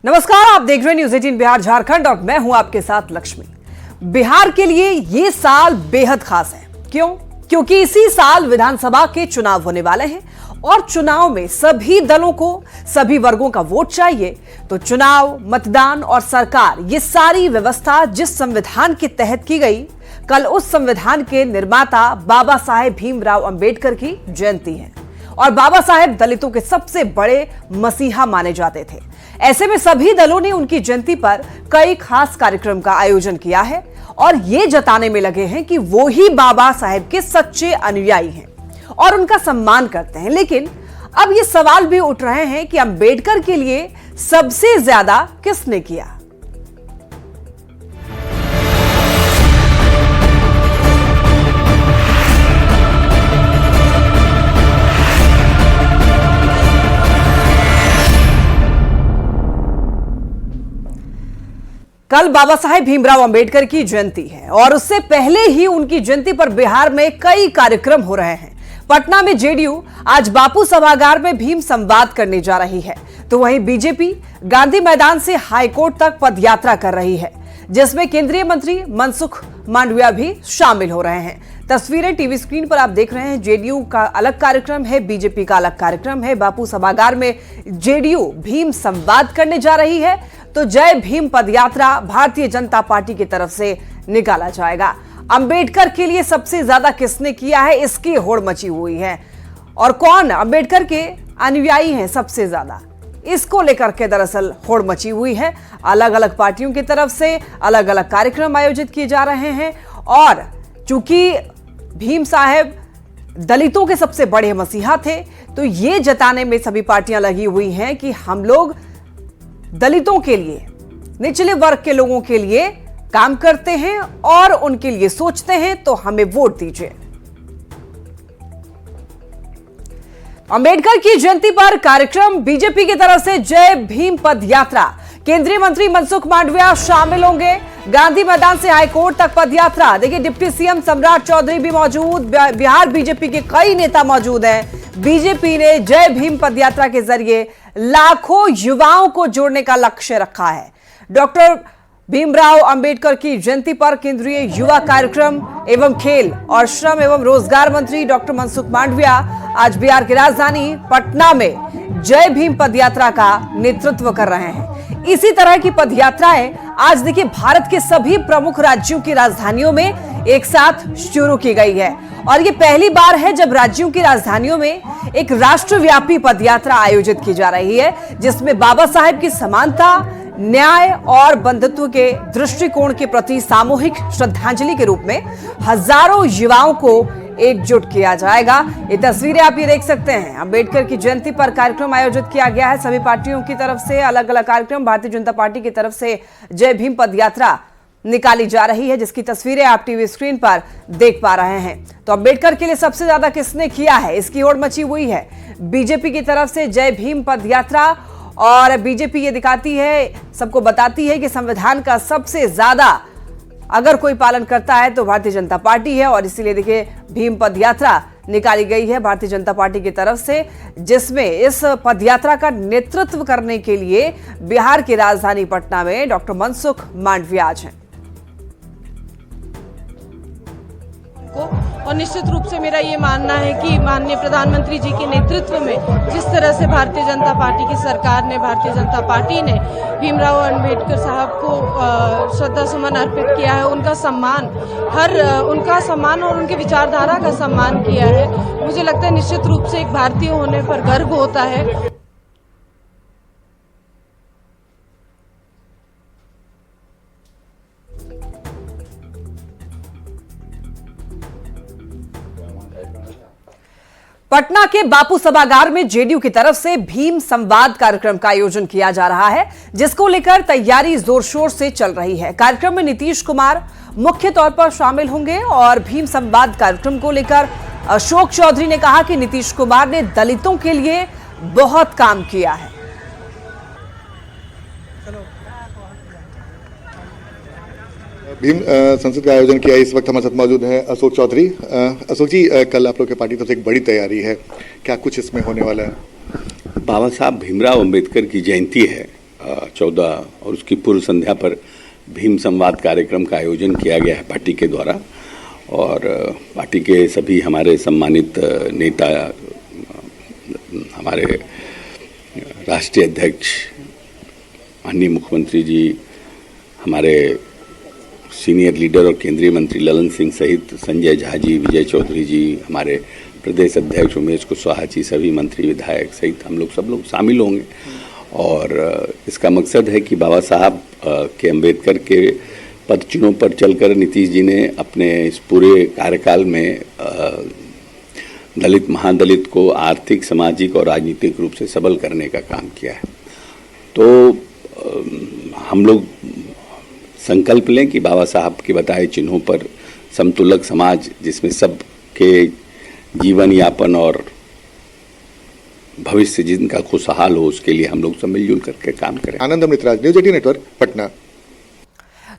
नमस्कार, आप देख रहे हैं न्यूज़ 18 बिहार झारखंड और मैं हूं आपके साथ लक्ष्मी। बिहार के लिए ये साल बेहद खास है। क्यों? क्योंकि इसी साल विधानसभा के चुनाव होने वाले हैं और चुनाव में सभी दलों को सभी वर्गों का वोट चाहिए। तो चुनाव, मतदान और सरकार, ये सारी व्यवस्था जिस संविधान के तहत की गई, कल उस संविधान के निर्माता बाबा साहेब भीमराव अंबेडकर की जयंती है और बाबा साहेब दलितों के सबसे बड़े मसीहा माने जाते थे। ऐसे में सभी दलों ने उनकी जयंती पर कई खास कार्यक्रम का आयोजन किया है और ये जताने में लगे हैं कि वो ही बाबा साहेब के सच्चे अनुयायी हैं और उनका सम्मान करते हैं। लेकिन अब ये सवाल भी उठ रहे हैं कि अंबेडकर के लिए सबसे ज्यादा किसने किया? कल बाबा साहेब भीमराव अंबेडकर की जयंती है और उससे पहले ही उनकी जयंती पर बिहार में कई कार्यक्रम हो रहे हैं। पटना में जेडीयू आज बापू सभागार में भीम संवाद करने जा रही है, तो वहीं बीजेपी गांधी मैदान से हाईकोर्ट तक पदयात्रा कर रही है, जिसमें केंद्रीय मंत्री मनसुख मांडविया भी शामिल हो रहे हैं। तस्वीरें टीवी स्क्रीन पर आप देख रहे हैं। जेडीयू का अलग कार्यक्रम है, बीजेपी का अलग कार्यक्रम है। बापू सभागार में जेडीयू भीम संवाद करने जा रही है, तो जय भीम पदयात्रा भारतीय जनता पार्टी की तरफ से निकाला जाएगा। अंबेडकर के लिए सबसे ज्यादा किसने किया है, इसकी होड़ मची हुई है और कौन अंबेडकर के अनुयायी हैं सबसे ज्यादा, इसको लेकर के दरअसल होड़ मची हुई है। अलग अलग पार्टियों की तरफ से अलग अलग कार्यक्रम आयोजित किए जा रहे हैं और चूंकि भीम साहेब दलितों के सबसे बड़े मसीहा थे, तो ये जताने में सभी पार्टियां लगी हुई हैं कि हम लोग दलितों के लिए, निचले वर्ग के लोगों के लिए काम करते हैं और उनके लिए सोचते हैं, तो हमें वोट दीजिए। अंबेडकर की जयंती पर कार्यक्रम, बीजेपी की तरफ से जय भीम पदयात्रा, केंद्रीय मंत्री मनसुख मांडविया शामिल होंगे। गांधी मैदान से हाईकोर्ट तक पदयात्रा। देखिए, डिप्टी सीएम सम्राट चौधरी भी मौजूद, बिहार बीजेपी के कई नेता मौजूद हैं। बीजेपी ने जय भीम पदयात्रा के जरिए लाखों युवाओं को जोड़ने का लक्ष्य रखा है। डॉक्टर भीमराव अंबेडकर की जयंती पर केंद्रीय युवा कार्यक्रम एवं खेल और श्रम एवं रोजगार मंत्री डॉक्टर मनसुख मांडविया आज बिहार की राजधानी पटना में जय भीम पदयात्रा का नेतृत्व कर रहे हैं। इसी तरह की पदयात्राएं आज देखिए भारत के सभी प्रमुख राज्यों की राजधानियों में एक साथ शुरू की गई है और ये पहली बार है जब राज्यों की राजधानियों में एक राष्ट्रव्यापी पदयात्रा आयोजित की जा रही है, जिसमें बाबा साहेब की समानता, न्याय और बंधुत्व के दृष्टिकोण के प्रति सामूहिक श्रद्धांजलि के रूप में हजारों युवाओं को एकजुट किया जाएगा। ये तस्वीरें आप ये देख सकते हैं। अंबेडकर की जयंती पर कार्यक्रम आयोजित किया गया है, सभी पार्टियों की तरफ से अलग अलग कार्यक्रम। भारतीय जनता पार्टी की तरफ से जय भीम पदयात्रा निकाली जा रही है, जिसकी तस्वीरें आप टीवी स्क्रीन पर देख पा रहे हैं। तो अंबेडकर के लिए सबसे ज्यादा किसने किया है, इसकी होड़ मची हुई है। बीजेपी की तरफ से जय भीम पदयात्रा और बीजेपी ये दिखाती है, सबको बताती है कि संविधान का सबसे ज्यादा अगर कोई पालन करता है तो भारतीय जनता पार्टी है और इसीलिए देखिए भीम पदयात्रा निकाली गई है भारतीय जनता पार्टी की तरफ से, जिसमें इस पदयात्रा का नेतृत्व करने के लिए बिहार की राजधानी पटना में डॉक्टर मनसुख मांडविया आज हैं। और निश्चित रूप से मेरा ये मानना है कि माननीय प्रधानमंत्री जी के नेतृत्व में जिस तरह से भारतीय जनता पार्टी की सरकार ने, भारतीय जनता पार्टी ने भीमराव अंबेडकर साहब को श्रद्धा सुमन अर्पित किया है, उनका सम्मान और उनके विचारधारा का सम्मान किया है, मुझे लगता है निश्चित रूप से एक भारतीय होने पर गर्व होता है। पटना के बापू सभागार में जेडीयू की तरफ से भीम संवाद कार्यक्रम का आयोजन किया जा रहा है, जिसको लेकर तैयारी जोर शोर से चल रही है। कार्यक्रम में नीतीश कुमार मुख्य तौर पर शामिल होंगे और भीम संवाद कार्यक्रम को लेकर अशोक चौधरी ने कहा कि नीतीश कुमार ने दलितों के लिए बहुत काम किया है। भीम संसद का आयोजन किया। इस वक्त हमारे साथ मौजूद हैं अशोक चौधरी। अशोक जी, कल आप लोग के पार्टी तरफ से एक बड़ी तैयारी है, क्या कुछ इसमें होने वाला है? बाबा साहब भीमराव अंबेडकर की जयंती है 14 और उसकी पूर्व संध्या पर भीम संवाद कार्यक्रम का आयोजन किया गया है पार्टी के द्वारा। और पार्टी के सभी हमारे सम्मानित नेता, हमारे राष्ट्रीय अध्यक्ष माननीय मुख्यमंत्री जी, हमारे सीनियर लीडर और केंद्रीय मंत्री ललन सिंह सहित संजय झा जी, विजय चौधरी जी, हमारे प्रदेश अध्यक्ष उमेश कुशवाहा जी, सभी मंत्री विधायक सहित हम लोग सब लोग शामिल होंगे। और इसका मकसद है कि बाबा साहब के अम्बेडकर के पद चिन्हों पर चलकर नीतीश जी ने अपने इस पूरे कार्यकाल में दलित महादलित को आर्थिक, सामाजिक और राजनीतिक रूप से सबल करने का काम किया है। तो हम लोग संकल्प लें कि बाबा साहब के बताए चिन्हों पर समतुलक समाज, जिसमें सबके जीवन यापन और भविष्य जिनका खुशहाल हो, उसके लिए हम लोग सब मिलजुल करके काम करें। आनंद अमृतराज, न्यूज 18 नेटवर्क, पटना।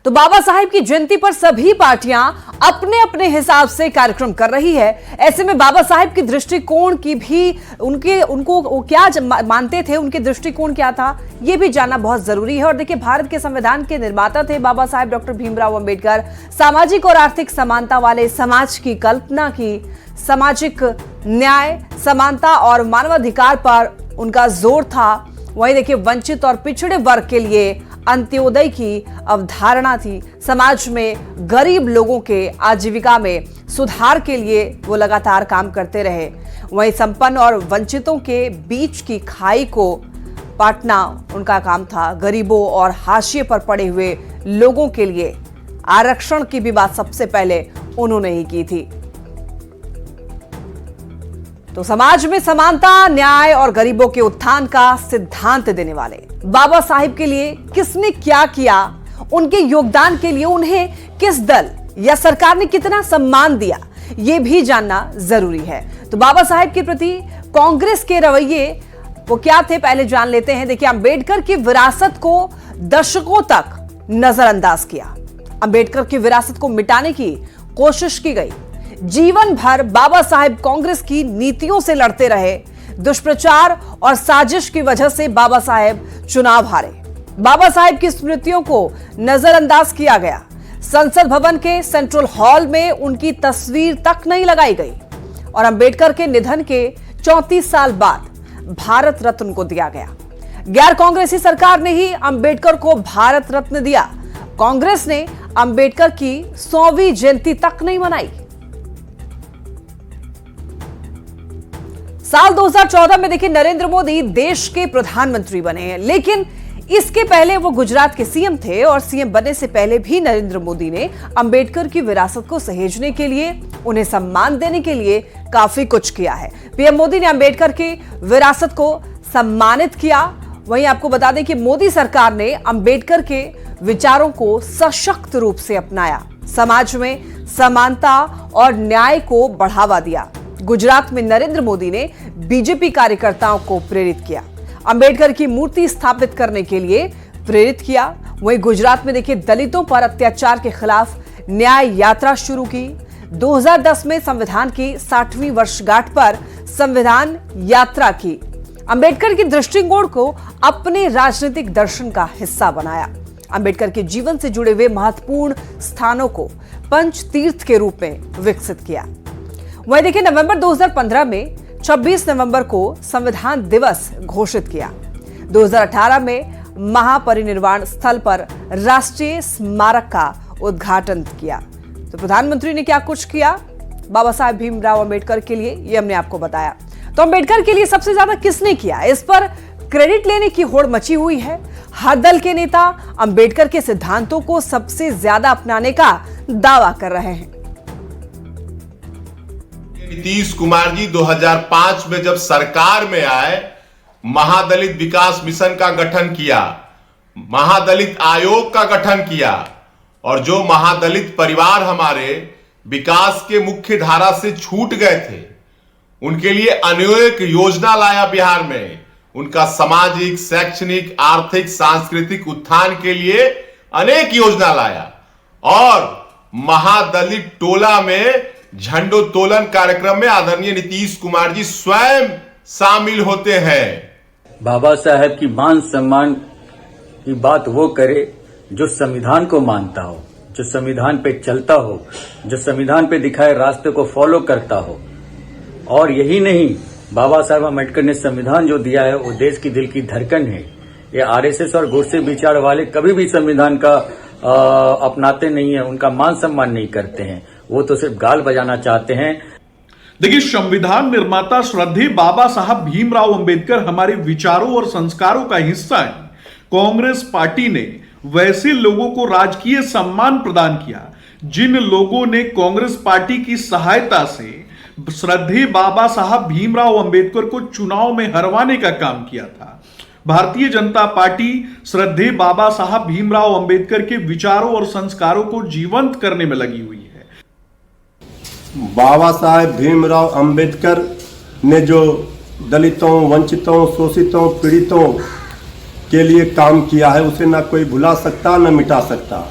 तो बाबा साहेब की जयंती पर सभी पार्टियां अपने अपने हिसाब से कार्यक्रम कर रही है। ऐसे में बाबा साहेब की दृष्टिकोण की भी उनको वो क्या मानते थे, उनके दृष्टिकोण क्या था, यह भी जानना बहुत जरूरी है। और देखिए, भारत के संविधान के निर्माता थे बाबा साहेब डॉक्टर भीमराव अंबेडकर। सामाजिक और आर्थिक समानता वाले समाज की कल्पना की। सामाजिक न्याय, समानता और मानवाधिकार पर उनका जोर था। वहीं देखिए, वंचित और पिछड़े वर्ग के लिए अंत्योदय की अवधारणा थी। समाज में गरीब लोगों के आजीविका में सुधार के लिए वो लगातार काम करते रहे। वहीं संपन्न और वंचितों के बीच की खाई को पाटना उनका काम था। गरीबों और हाशिए पर पड़े हुए लोगों के लिए आरक्षण की भी बात सबसे पहले उन्होंने ही की थी। तो समाज में समानता, न्याय और गरीबों के उत्थान का सिद्धांत देने वाले बाबा साहिब के लिए किसने क्या किया, उनके योगदान के लिए उन्हें किस दल या सरकार ने कितना सम्मान दिया, यह भी जानना जरूरी है। तो बाबा साहिब के प्रति कांग्रेस के रवैये वो क्या थे, पहले जान लेते हैं। देखिए, अंबेडकर की विरासत को दशकों तक नजरअंदाज किया। अंबेडकर की विरासत को मिटाने की कोशिश की गई। जीवन भर बाबा साहेब कांग्रेस की नीतियों से लड़ते रहे। दुष्प्रचार और साजिश की वजह से बाबा साहेब चुनाव हारे। बाबा साहेब की स्मृतियों को नजरअंदाज किया गया। संसद भवन के सेंट्रल हॉल में उनकी तस्वीर तक नहीं लगाई गई। और अंबेडकर के निधन के 34 साल बाद भारत रत्न को दिया गया। गैर कांग्रेसी सरकार ने ही अंबेडकर को भारत रत्न दिया। कांग्रेस ने अंबेडकर की 100वीं जयंती तक नहीं मनाई। साल 2014 में देखिए, नरेंद्र मोदी देश के प्रधानमंत्री बने हैं, लेकिन इसके पहले वो गुजरात के सीएम थे। और सीएम बनने से पहले भी नरेंद्र मोदी ने अंबेडकर की विरासत को सहेजने के लिए, उन्हें सम्मान देने के लिए काफी कुछ किया है। पीएम मोदी ने अंबेडकर की विरासत को सम्मानित किया। वहीं आपको बता दें कि मोदी सरकार ने अंबेडकर के विचारों को सशक्त रूप से अपनाया। समाज में समानता और न्याय को बढ़ावा दिया। गुजरात में नरेंद्र मोदी ने बीजेपी कार्यकर्ताओं को प्रेरित किया। अंबेडकर की मूर्ति स्थापित करने के लिए प्रेरित किया। वहीं गुजरात में देखिए, दलितों पर अत्याचार के खिलाफ न्याय यात्रा शुरू की। 2010 में संविधान की 60वीं वर्षगांठ पर संविधान यात्रा की। अंबेडकर की दृष्टिकोण को अपने राजनीतिक दर्शन का हिस्सा बनाया। अंबेडकर के जीवन से जुड़े हुए महत्वपूर्ण स्थानों को पंच तीर्थ के रूप में विकसित किया। वहीं देखिए, नवंबर 2015 में 26 नवंबर को संविधान दिवस घोषित किया। 2018 में महापरिनिर्वाण स्थल पर राष्ट्रीय स्मारक का उद्घाटन किया। तो प्रधानमंत्री ने क्या कुछ किया बाबा साहेब भीमराव अंबेडकर के लिए, ये हमने आपको बताया। तो अंबेडकर के लिए सबसे ज्यादा किसने किया, इस पर क्रेडिट लेने की होड़ मची हुई है। हर दल के नेता अंबेडकर के सिद्धांतों को सबसे ज्यादा अपनाने का दावा कर रहे हैं। नीतीश कुमार जी 2005 में जब सरकार में आए, महादलित विकास मिशन का गठन किया, महादलित आयोग का गठन किया। और जो महादलित परिवार हमारे विकास के मुख्य धारा से छूट गए थे, उनके लिए अनेक योजना लाया बिहार में। उनका सामाजिक, शैक्षणिक, आर्थिक, सांस्कृतिक उत्थान के लिए अनेक योजना लाया। और महादलित टोला में झंडोत्तोलन कार्यक्रम में आदरणीय नीतीश कुमार जी स्वयं शामिल होते हैं। बाबा साहेब की मान सम्मान की बात वो करे जो संविधान को मानता हो, जो संविधान पे चलता हो, जो संविधान पे दिखाए रास्ते को फॉलो करता हो। और यही नहीं, बाबा साहब अम्बेडकर ने संविधान जो दिया है वो देश की दिल की धड़कन है। ये आरएसएस और गोडसे विचार वाले कभी भी संविधान का अपनाते नहीं है, उनका मान सम्मान नहीं करते हैं, वो तो सिर्फ गाल बजाना चाहते हैं। देखिए, संविधान निर्माता श्रद्धेय बाबा साहब भीमराव अंबेडकर हमारे विचारों और संस्कारों का हिस्सा है। कांग्रेस पार्टी ने वैसे लोगों को राजकीय सम्मान प्रदान किया जिन लोगों ने कांग्रेस पार्टी की सहायता से श्रद्धेय बाबा साहब भीमराव अंबेडकर को चुनाव में हरवाने का काम किया था। भारतीय जनता पार्टी श्रद्धेय बाबा साहब भीमराव अंबेडकर के विचारों और संस्कारों को जीवंत करने में लगी हुई है। बाबा साहेब भीमराव अंबेडकर ने जो दलितों, वंचितों, शोषितों, पीड़ितों के लिए काम किया है उसे ना कोई भुला सकता न मिटा सकता।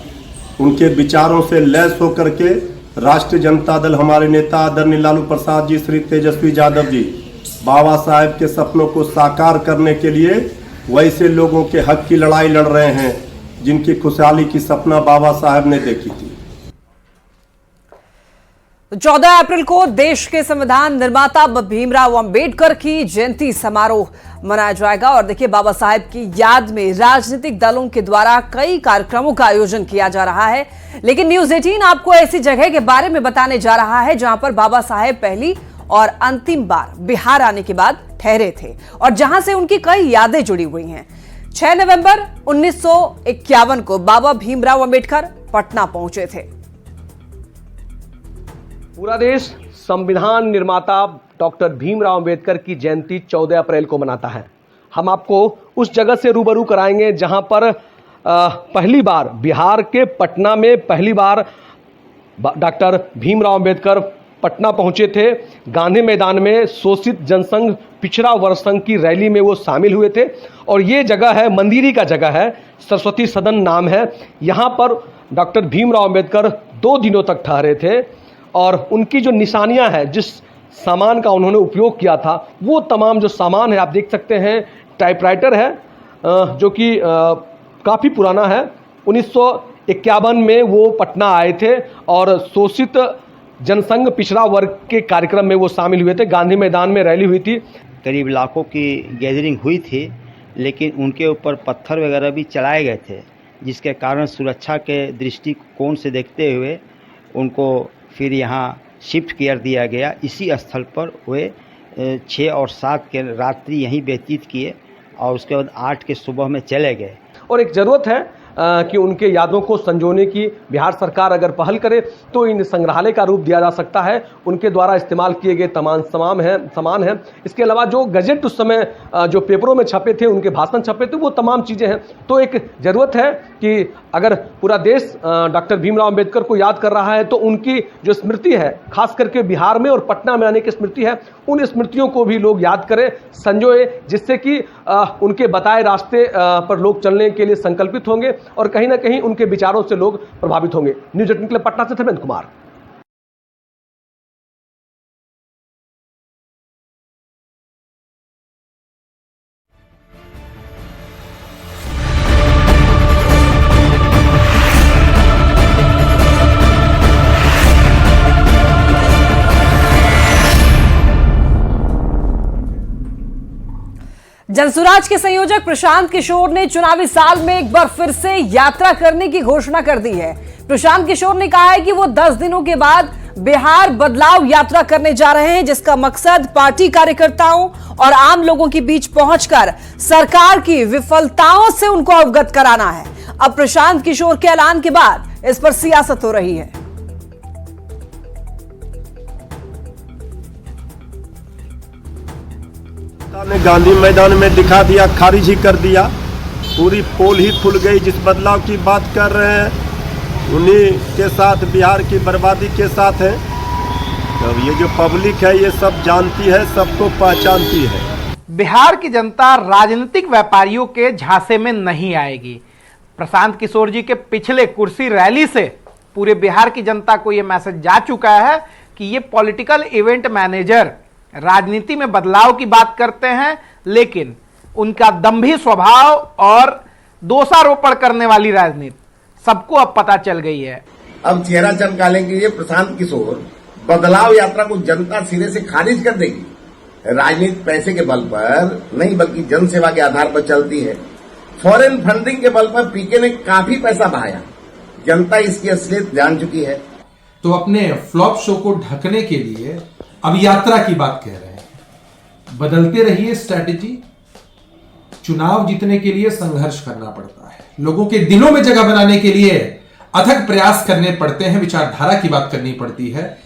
उनके विचारों से लैस होकर के राष्ट्रीय जनता दल, हमारे नेता आदरणीय लालू प्रसाद जी, श्री तेजस्वी यादव जी बाबा साहेब के सपनों को साकार करने के लिए वैसे लोगों के हक की लड़ाई लड़ रहे हैं जिनकी खुशहाली की सपना बाबा साहेब ने देखी थी। 14 अप्रैल को देश के संविधान निर्माता भीमराव अंबेडकर की जयंती समारोह मनाया जाएगा। और देखिए, बाबा साहेब की याद में राजनीतिक दलों के द्वारा कई कार्यक्रमों का आयोजन किया जा रहा है। लेकिन न्यूज 18 आपको ऐसी जगह के बारे में बताने जा रहा है जहां पर बाबा साहेब पहली और अंतिम बार बिहार आने के बाद ठहरे थे और जहां से उनकी कई यादें जुड़ी हुई हैं। 6 नवंबर 1951 को बाबा भीमराव अंबेडकर पटना पहुंचे थे। पूरा देश संविधान निर्माता डॉक्टर भीमराव अंबेडकर की जयंती 14 अप्रैल को मनाता है। हम आपको उस जगह से रूबरू कराएंगे जहां पर पहली बार बिहार के पटना में पहली बार डॉक्टर भीमराव अंबेडकर पटना पहुंचे थे। गांधी मैदान में शोषित जनसंघ पिछड़ा वर्ग संघ की रैली में वो शामिल हुए थे। और ये जगह है, मंदिरी का जगह है, सरस्वती सदन नाम है। यहाँ पर डॉक्टर भीमराव अंबेडकर 2 दिनों तक ठहरे थे और उनकी जो निशानियां हैं, जिस सामान का उन्होंने उपयोग किया था, वो तमाम जो सामान है आप देख सकते हैं। टाइपराइटर है जो कि काफ़ी पुराना है। 1951 में वो पटना आए थे और शोषित जनसंघ पिछड़ा वर्ग के कार्यक्रम में वो शामिल हुए थे। गांधी मैदान में रैली हुई थी, करीब लाखों की गैदरिंग हुई थी, लेकिन उनके ऊपर पत्थर वगैरह भी चलाए गए थे, जिसके कारण सुरक्षा के दृष्टिकोण से देखते हुए उनको फिर यहाँ शिफ्ट कर दिया गया। इसी स्थल पर वे 6 और 7 के रात्रि यहीं व्यतीत किए और उसके बाद 8 के सुबह में चले गए। और एक ज़रूरत है कि उनके यादों को संजोने की बिहार सरकार अगर पहल करे तो इन संग्रहालय का रूप दिया जा सकता है। उनके द्वारा इस्तेमाल किए गए तमाम सामान हैं। इसके अलावा जो गजट उस समय जो पेपरों में छपे थे, उनके भाषण छपे थे, वो तमाम चीज़ें हैं। तो एक ज़रूरत है कि अगर पूरा देश डॉक्टर भीमराव अंबेडकर को याद कर रहा है तो उनकी जो स्मृति है, खास करके बिहार में और पटना में आने की स्मृति है, उन स्मृतियों को भी लोग याद करें, संजोए, जिससे कि उनके बताए रास्ते पर लोग चलने के लिए संकल्पित होंगे और कहीं ना कहीं उनके विचारों से लोग प्रभावित होंगे। न्यूज 18 के लिए पटना से धर्मेंद्र कुमार। जनसुराज के संयोजक प्रशांत किशोर ने चुनावी साल में एक बार फिर से यात्रा करने की घोषणा कर दी है। प्रशांत किशोर ने कहा है कि वो 10 दिनों के बाद बिहार बदलाव यात्रा करने जा रहे हैं, जिसका मकसद पार्टी कार्यकर्ताओं और आम लोगों के बीच पहुंचकर सरकार की विफलताओं से उनको अवगत कराना है। अब प्रशांत किशोर के ऐलान के बाद इस पर सियासत हो रही है। ने गांधी मैदान में दिखा दिया, खारिज ही कर दिया, पूरी पोल ही खुल गई। जिस बदलाव की बात कर रहे हैं उन्हीं के साथ बिहार की बर्बादी के साथ है। तो ये जो पब्लिक है ये सब जानती है, सबको पहचानती है। बिहार की जनता राजनीतिक व्यापारियों के झांसे में नहीं आएगी। प्रशांत किशोर जी के पिछले कुर्सी रैली से पूरे बिहार की जनता को ये मैसेज जा चुका है कि ये पॉलिटिकल इवेंट मैनेजर राजनीति में बदलाव की बात करते हैं, लेकिन उनका दंभी स्वभाव और दोषारोपण करने वाली राजनीति सबको अब पता चल गई है। अब चेहरा चमकाने के लिए प्रशांत किशोर बदलाव यात्रा को जनता सिरे से खारिज कर देगी। राजनीति पैसे के बल पर नहीं बल्कि जनसेवा के आधार पर चलती है। फॉरेन फंडिंग के बल पर पीके ने काफी पैसा बहाया, जनता इसकी असलियत जान चुकी है। तो अपने फ्लॉप शो को ढकने के लिए अब यात्रा की बात कह रहे हैं। बदलते रहिए स्ट्रैटेजी। चुनाव जीतने के लिए संघर्ष करना पड़ता है, लोगों के दिलों में जगह बनाने के लिए अथक प्रयास करने पड़ते हैं, विचारधारा की बात करनी पड़ती है।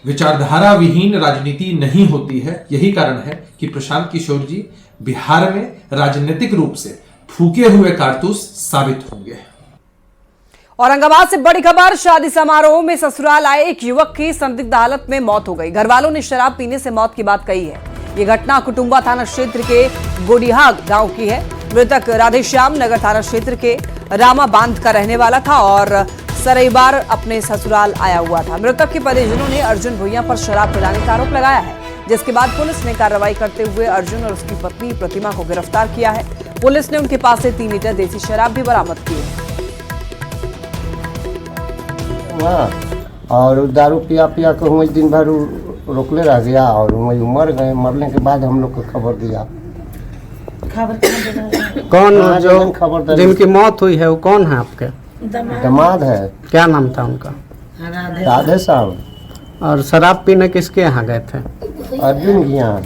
विचारधारा विहीन राजनीति नहीं होती है। यही कारण है कि प्रशांत किशोर जी बिहार में राजनीतिक रूप से फूके हुए कारतूस साबित होंगे। औरंगाबाद से बड़ी खबर, शादी समारोह में ससुराल आए एक युवक की संदिग्ध हालत में मौत हो गई। घर वालों ने शराब पीने से मौत की बात कही है। ये घटना कुटुंबा थाना क्षेत्र के गोडिहाग गांव की है। मृतक राधेश्याम नगर थाना क्षेत्र के रामा बांध का रहने वाला था और सरईबार अपने ससुराल आया हुआ था। मृतक के परिजनों ने अर्जुन भुइयां पर शराब पिलाने का आरोप लगाया है, जिसके बाद पुलिस ने कार्रवाई करते हुए अर्जुन और उसकी पत्नी प्रतिमा को गिरफ्तार किया है। पुलिस ने उनके पास से 3 लीटर देसी शराब भी बरामद की है। और दारू पिया पिया के वही दिन भर रोकले रह गया और वही मर गए। मरने के बाद हम लोग को खबर दिया। कौन जो जिनकी मौत हुई है वो कौन है आपके? दामाद है। क्या नाम था उनका? राधे साहब। और शराब पीने किसके यहाँ गए थे? अर्जुन के यहाँ।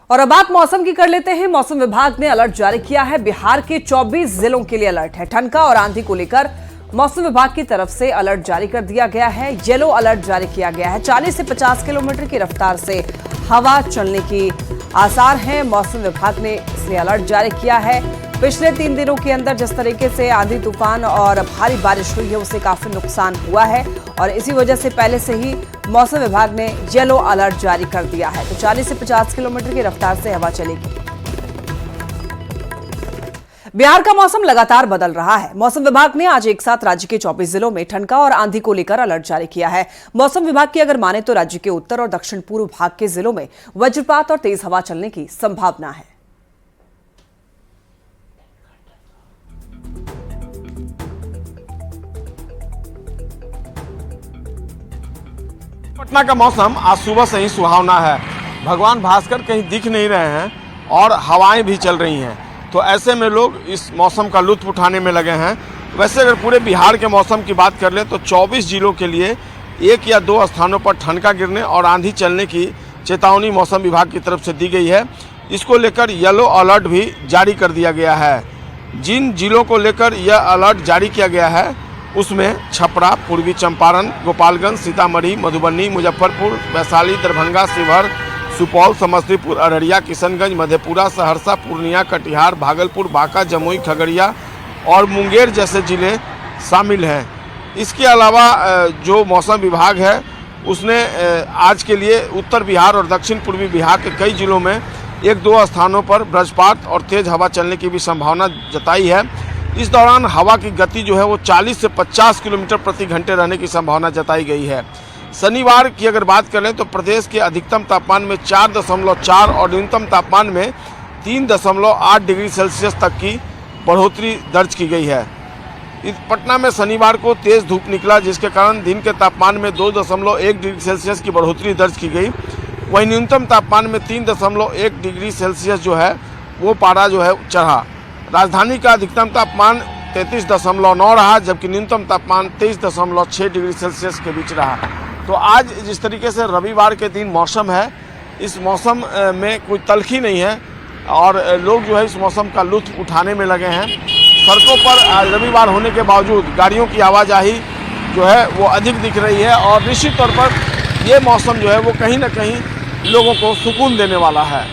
और अब बात मौसम की कर लेते हैं। मौसम विभाग ने अलर्ट जारी किया है। बिहार के 24 जिलों के लिए अलर्ट है। ठनका और आंधी को लेकर मौसम विभाग की तरफ से अलर्ट जारी कर दिया गया है। येलो अलर्ट जारी किया गया है। 40 से 50 किलोमीटर की रफ्तार से हवा चलने की आसार हैं। मौसम विभाग ने इसलिए अलर्ट जारी किया है। पिछले 3 दिनों के अंदर जिस तरीके से आंधी तूफान और भारी बारिश हुई है उससे काफी नुकसान हुआ है और इसी वजह से पहले से ही मौसम विभाग ने येलो अलर्ट जारी कर दिया है। तो 40 से 50 किलोमीटर की रफ्तार से हवा चलेगी। बिहार का मौसम लगातार बदल रहा है। मौसम विभाग ने आज एक साथ राज्य के 24 जिलों में ठनका और आंधी को लेकर अलर्ट जारी किया है। मौसम विभाग की अगर माने तो राज्य के उत्तर और दक्षिण पूर्व भाग के जिलों में वज्रपात और तेज हवा चलने की संभावना है। पटना का मौसम आज सुबह से ही सुहावना है। भगवान भास्कर कहीं दिख नहीं रहे हैं और हवाएं भी चल रही हैं, तो ऐसे में लोग इस मौसम का लुत्फ उठाने में लगे हैं। वैसे अगर पूरे बिहार के मौसम की बात कर ले तो 24 जिलों के लिए 1 या 2 स्थानों पर ठनका गिरने और आंधी चलने की चेतावनी मौसम विभाग की तरफ से दी गई है। इसको लेकर येलो अलर्ट भी जारी कर दिया गया है। जिन जिलों को लेकर यह अलर्ट जारी किया गया है उसमें छपरा, पूर्वी चंपारण, गोपालगंज, सीतामढ़ी, मधुबनी, मुजफ्फरपुर, वैशाली, दरभंगा, शिवहर, सुपौल, समस्तीपुर, अररिया, किशनगंज, मधेपुरा, सहरसा, पूर्णिया, कटिहार, भागलपुर, बांका, जमुई, खगड़िया और मुंगेर जैसे जिले शामिल हैं। इसके अलावा जो मौसम विभाग है उसने आज के लिए उत्तर बिहार और दक्षिण पूर्वी बिहार के कई जिलों में 1-2 स्थानों पर वज्रपात और तेज हवा चलने की भी संभावना जताई है। इस दौरान हवा की गति जो है वो 40 से 50 किलोमीटर प्रति घंटे रहने की संभावना जताई गई है। शनिवार की अगर बात करें तो प्रदेश के अधिकतम तापमान में 4.4 और न्यूनतम तापमान में 3.8 डिग्री सेल्सियस तक की बढ़ोतरी दर्ज की गई है। इस पटना में शनिवार को तेज धूप निकला, जिसके कारण दिन के तापमान में 2.1 डिग्री सेल्सियस की बढ़ोतरी दर्ज की गई। वहीं न्यूनतम तापमान में 3.1 डिग्री सेल्सियस जो है वो पारा जो है चढ़ा। राजधानी का अधिकतम तापमान 33.9 रहा, जबकि न्यूनतम तापमान 23.6 डिग्री सेल्सियस के बीच रहा। तो आज जिस तरीके से रविवार के दिन मौसम है, इस मौसम में कोई तलखी नहीं है और लोग जो है इस मौसम का लुत्फ उठाने में लगे हैं। सड़कों पर रविवार होने के बावजूद गाड़ियों की आवाजाही जो है वो अधिक दिख रही है और निश्चित तौर पर ये मौसम जो है वो कहीं ना कहीं लोगों को सुकून देने वाला है।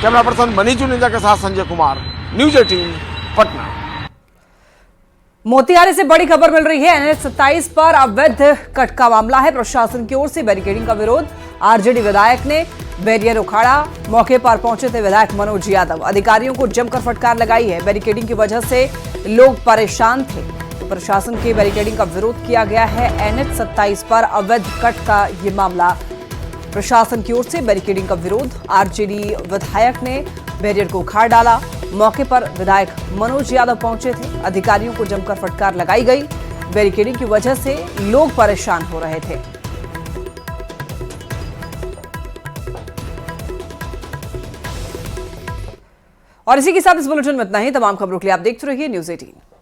कैमरा पर्सन मनीष जुनेजा के साथ संजय कुमार, न्यूज 18 पटना। मोतिहारी से बड़ी खबर मिल रही है। NH 27 पर अवैध कट का मामला है। प्रशासन की ओर से बैरिकेडिंग का विरोध। आरजेडी विधायक ने बैरियर उखाड़ा। मौके पर पहुंचे थे विधायक मनोज यादव। अधिकारियों को जमकर फटकार लगाई है। बैरिकेडिंग की वजह से लोग परेशान थे, तो प्रशासन की बैरिकेडिंग का विरोध किया गया है। NH 27 पर अवैध कट का ये मामला, प्रशासन की ओर से बैरिकेडिंग का विरोध। आरजेडी विधायक ने बैरियर को उखाड़ डाला। मौके पर विधायक मनोज यादव पहुंचे थे। अधिकारियों को जमकर फटकार लगाई गई। बैरिकेडिंग की वजह से लोग परेशान हो रहे थे। और इसी के साथ इस बुलेटिन में इतना ही। तमाम खबरों के लिए आप देखते रहिए न्यूज़ 18।